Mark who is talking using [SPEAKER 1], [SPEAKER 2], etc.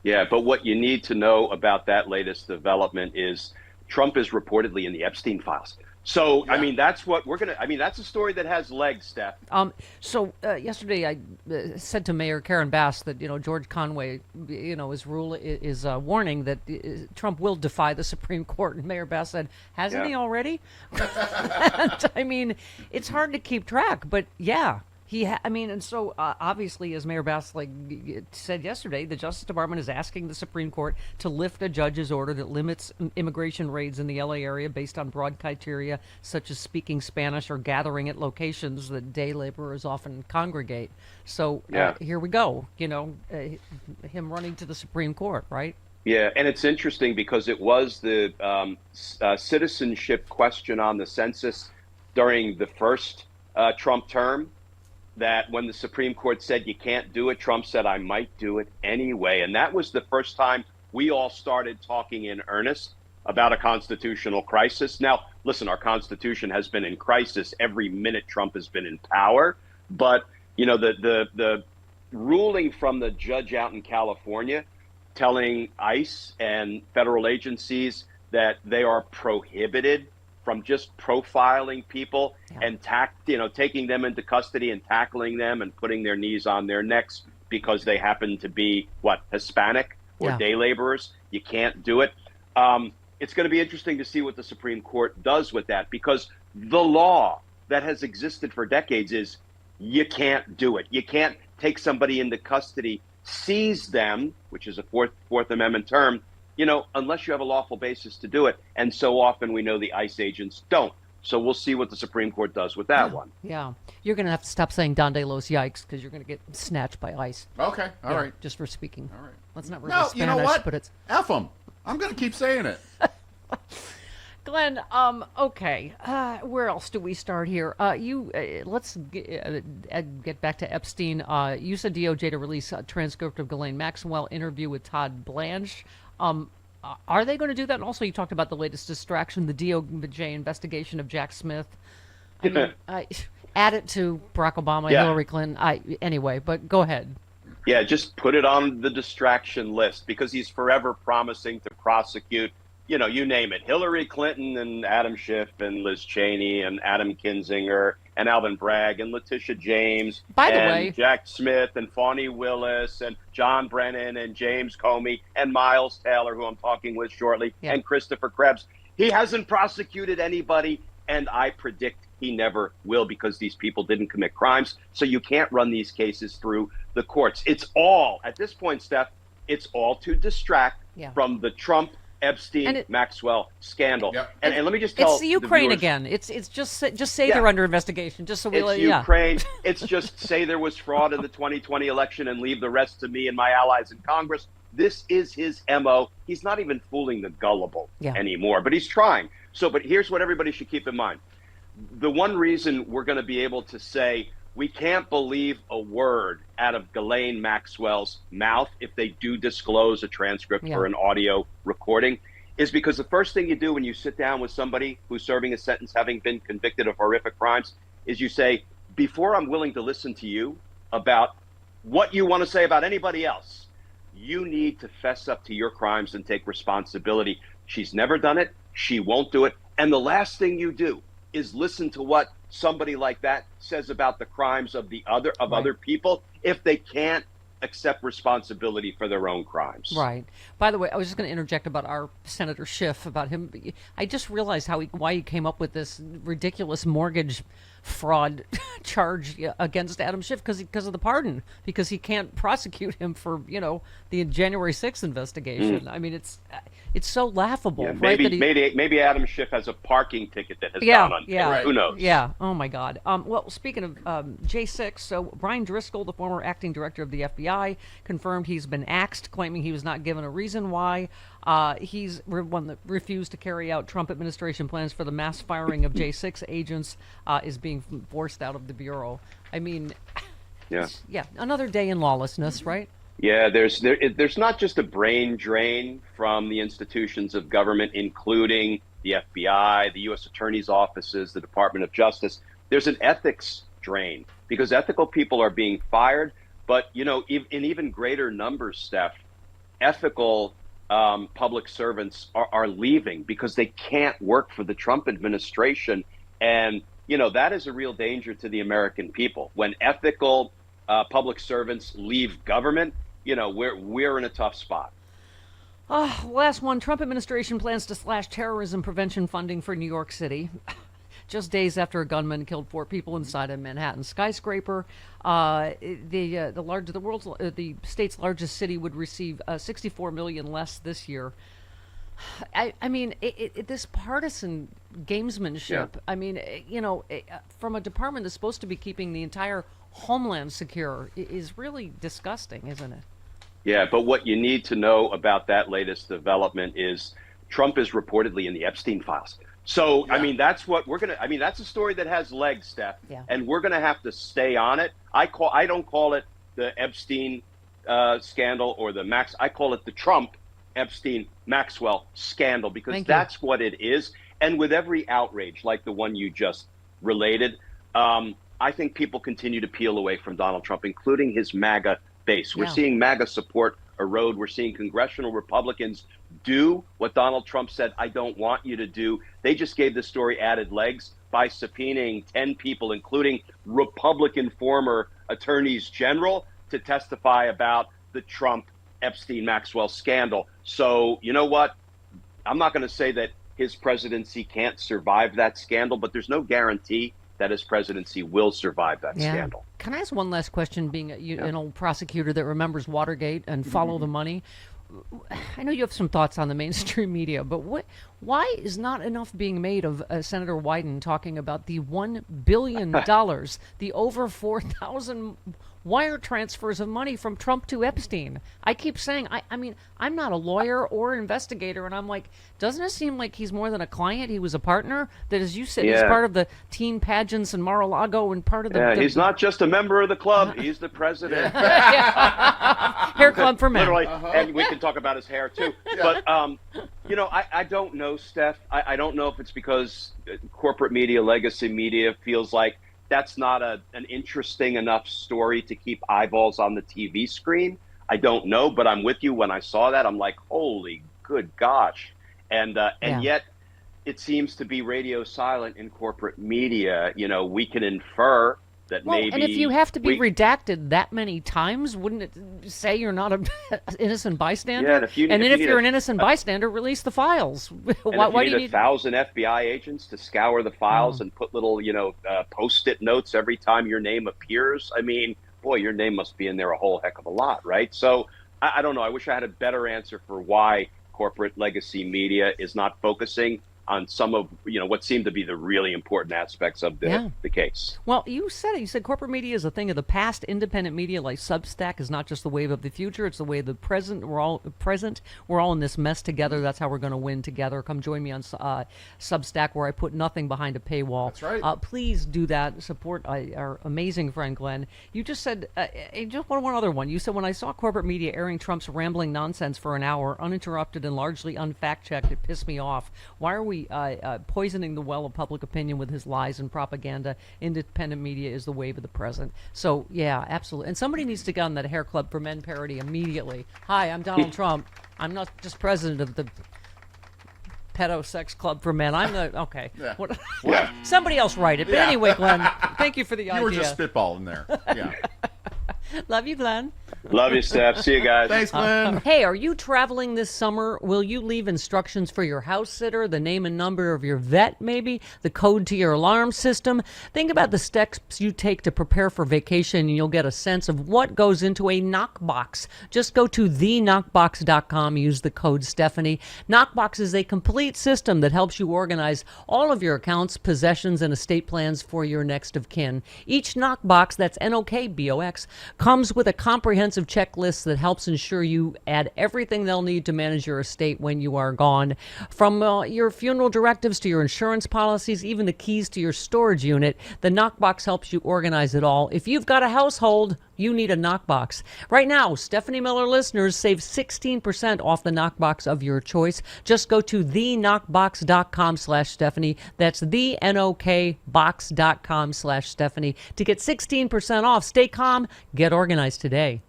[SPEAKER 1] Yeah, but what you need to know about that latest development is Trump is reportedly in the Epstein files. So, I
[SPEAKER 2] Yeah.
[SPEAKER 1] mean, that's what we're going to, I mean, that's a story that has legs, Steph.
[SPEAKER 3] Yesterday I said to Mayor Karen Bass that George Conway, his rule is warning that Trump will defy the Supreme Court, and Mayor Bass said, "Hasn't
[SPEAKER 1] Yeah.
[SPEAKER 3] he already?" And, I mean, it's hard to keep track, but yeah. And so obviously, as Mayor Bass said yesterday, the Justice Department is asking the Supreme Court to lift a judge's order that limits immigration raids in the LA area based on broad criteria such as speaking Spanish or gathering at locations that day laborers often congregate. So
[SPEAKER 1] Yeah.
[SPEAKER 3] here we go. Him running to the Supreme Court, right?
[SPEAKER 1] Yeah, and it's interesting because it was the citizenship question on the census during the first Trump term that when the Supreme Court said you can't do it, Trump said, I might do it anyway. And that was the first time we all started talking in earnest about a constitutional crisis. Now, listen, our Constitution has been in crisis every minute Trump has been in power. But, the ruling from the judge out in California telling ICE and federal agencies that they are prohibited from just profiling people and taking them into custody and tackling them and putting their knees on their necks because they happen to be Hispanic or day laborers. You can't do it. It's going to be interesting to see what the Supreme Court does with that, because the law that has existed for decades is you can't do it. You can't take somebody into custody, seize them, which is a Fourth Amendment term, unless you have a lawful basis to do it. And so often we know the ICE agents don't. So we'll see what the Supreme Court does with that one.
[SPEAKER 3] Yeah. You're going to have to stop saying Donde los yikes because you're going to get snatched by ICE.
[SPEAKER 2] Okay. All right.
[SPEAKER 3] Just for speaking.
[SPEAKER 2] All right.
[SPEAKER 3] That's not really
[SPEAKER 2] No,
[SPEAKER 3] Spanish,
[SPEAKER 2] you know what?
[SPEAKER 3] but it's...
[SPEAKER 2] F them. I'm going to keep saying it.
[SPEAKER 3] Glenn, okay. Where else do we start here? Let's get back to Epstein. You said DOJ to release a transcript of Ghislaine Maxwell interview with Todd Blanche. Are they going to do that? And also, you talked about the latest distraction, the DOJ investigation of Jack Smith. I mean, add it to Barack Obama, Hillary Clinton. Anyway, but go ahead.
[SPEAKER 1] Yeah, just put it on the distraction list because he's forever promising to prosecute, you name it, Hillary Clinton and Adam Schiff and Liz Cheney and Adam Kinzinger and Alvin Bragg and Letitia James
[SPEAKER 3] By the
[SPEAKER 1] and
[SPEAKER 3] way,
[SPEAKER 1] Jack Smith and Fawny Willis and John Brennan and James Comey and Miles Taylor, who I'm talking with shortly, and Christopher Krebs. He hasn't prosecuted anybody, and I predict he never will because these people didn't commit crimes. So you can't run these cases through the courts. It's all, at this point, Steph, it's all to distract from the Trump Maxwell scandal.
[SPEAKER 2] Yep.
[SPEAKER 1] And let me just tell
[SPEAKER 3] it's the Ukraine
[SPEAKER 1] viewers,
[SPEAKER 3] again. It's just say they're under investigation, just so we
[SPEAKER 1] it's Ukraine. It's just say there was fraud in the 2020 election and leave the rest to me and my allies in Congress. This is his MO. He's not even fooling the gullible anymore, but he's trying. But here's what everybody should keep in mind. The one reason we're going to be able to say we can't believe a word out of Ghislaine Maxwell's mouth if they do disclose a transcript or an audio recording is because the first thing you do when you sit down with somebody who's serving a sentence having been convicted of horrific crimes is you say, before I'm willing to listen to you about what you want to say about anybody else, you need to fess up to your crimes and take responsibility. She's never done it. She won't do it. And the last thing you do is listen to what somebody like that says about the crimes of other people if they can't accept responsibility for their own crimes.
[SPEAKER 3] Right. By the way, I was just going to interject about our Senator Schiff, about him. I just realized why he came up with this ridiculous mortgage fraud charge against Adam Schiff because of the pardon, because he can't prosecute him for the January 6th investigation. I mean, it's so laughable.
[SPEAKER 1] Maybe Adam Schiff has a parking ticket that has gone unpaid.
[SPEAKER 3] Right.
[SPEAKER 1] Who knows?
[SPEAKER 3] Yeah. Oh my God. Well, speaking of J6, so Brian Driscoll, the former acting director of the FBI, confirmed he's been axed, claiming he was not given a reason why. He's one that refused to carry out Trump administration plans for the mass firing of J6 agents, is being forced out of the bureau. I mean, another day in lawlessness, right?
[SPEAKER 1] Yeah, there's not just a brain drain from the institutions of government, including the FBI, the U.S. Attorney's offices, the Department of Justice. There's an ethics drain because ethical people are being fired, but in even greater numbers, Steph. ethical public servants are leaving because they can't work for the Trump administration. And, that is a real danger to the American people. When ethical public servants leave government, we're in a tough spot.
[SPEAKER 3] Last one. Trump administration plans to slash terrorism prevention funding for New York City. Just days after a gunman killed 4 people inside a Manhattan skyscraper, the state's largest city would receive $64 million less this year. I mean, this partisan gamesmanship.
[SPEAKER 1] Yeah.
[SPEAKER 3] I mean, from a department that's supposed to be keeping the entire homeland secure is really disgusting, isn't it?
[SPEAKER 1] Yeah, but what you need to know about that latest development is Trump is reportedly in the Epstein files. So,
[SPEAKER 2] Yeah.
[SPEAKER 1] I mean, that's what we're going to, that's a story that has legs, Steph,
[SPEAKER 3] Yeah.
[SPEAKER 1] and we're going to have to stay on it. I don't call it the Epstein scandal or I call it the Trump Epstein Maxwell scandal, because
[SPEAKER 3] Thank you.
[SPEAKER 1] that's what it is. And with every outrage like the one you just related, I think people continue to peel away from Donald Trump, including his MAGA base. We're
[SPEAKER 3] Yeah.
[SPEAKER 1] seeing MAGA support erode. We're seeing congressional Republicans do what Donald Trump said, I don't want you to do. They just gave the story added legs by subpoenaing 10 people, including Republican former attorneys general, to testify about the Trump Epstein Maxwell scandal. So, you know what? I'm not going to say that his presidency can't survive that scandal, but there's no guarantee that his presidency will survive that scandal.
[SPEAKER 3] Can I ask one last question, being an old prosecutor that remembers Watergate and follow the money? I know you have some thoughts on the mainstream media, but why is not enough being made of Senator Wyden talking about the $1 billion, the over 4,000 wire transfers of money from Trump to Epstein? I keep saying, I mean, I'm not a lawyer or investigator, and I'm like, doesn't it seem like he's more than a client? He was a partner, that, as you said, he's part of the teen pageants in Mar-a-Lago and part of the...
[SPEAKER 1] He's not just a member of the club, he's the president.
[SPEAKER 3] Hair Club for Men.
[SPEAKER 1] Literally, and we can talk about his hair too. But, I don't know, Steph. I don't know if it's because corporate media, legacy media feels like that's not an interesting enough story to keep eyeballs on the TV screen. I don't know, but I'm with you. When I saw that, I'm like, holy good gosh. And yet it seems to be radio silent in corporate media. We can infer that maybe...
[SPEAKER 3] And if you have to be redacted that many times, wouldn't it say you're not an innocent bystander?
[SPEAKER 1] Yeah, and
[SPEAKER 3] if you're an innocent bystander, release the files.
[SPEAKER 1] Why do you need 1,000 FBI agents to scour the files and put little, Post-it notes every time your name appears? I mean, boy, your name must be in there a whole heck of a lot, right? So I don't know. I wish I had a better answer for why corporate legacy media is not focusing on some of what seem to be the really important aspects of the case.
[SPEAKER 3] Well, you said it. You said corporate media is a thing of the past. Independent media like Substack is not just the wave of the future; it's the wave of the present. We're all in this mess together. That's how we're going to win together. Come join me on Substack, where I put nothing behind a paywall.
[SPEAKER 2] That's right.
[SPEAKER 3] Please do that. Support our amazing friend Glenn. You just said just one other one. You said, when I saw corporate media airing Trump's rambling nonsense for an hour, uninterrupted and largely unfact-checked, it pissed me off. Why are we poisoning the well of public opinion with his lies and propaganda? Independent media is the wave of the present. So, yeah, absolutely. And somebody needs to get on that Hair Club for Men parody immediately. Hi, I'm Donald Trump. I'm not just president of the pedo sex club for men. I'm the... Okay.
[SPEAKER 2] Yeah.
[SPEAKER 3] What?
[SPEAKER 1] Yeah.
[SPEAKER 3] Somebody else write it. But
[SPEAKER 2] Yeah.
[SPEAKER 3] anyway, Glenn, thank you for the idea.
[SPEAKER 2] You were just spitballing there. Yeah.
[SPEAKER 3] Love you, Glenn.
[SPEAKER 1] Love you, Steph. See you guys.
[SPEAKER 2] Thanks, Glenn.
[SPEAKER 3] Hey, are you traveling this summer? Will you leave instructions for your house sitter, the name and number of your vet, maybe, the code to your alarm system? Think about the steps you take to prepare for vacation, and you'll get a sense of what goes into a knockbox. Just go to theknockbox.com, use the code Stephanie. Knockbox is a complete system that helps you organize all of your accounts, possessions, and estate plans for your next of kin. Each knockbox, that's Knockbox, comes with a comprehensive checklist that helps ensure you add everything they'll need to manage your estate when you are gone. From your funeral directives to your insurance policies, even the keys to your storage unit, the Knockbox helps you organize it all. If you've got a household, you need a Knockbox. Right now, Stephanie Miller listeners save 16% off the Knockbox of your choice. Just go to theknockbox.com/Stephanie. That's theknockbox.com/Stephanie to get 16% off. Stay calm, get organized today.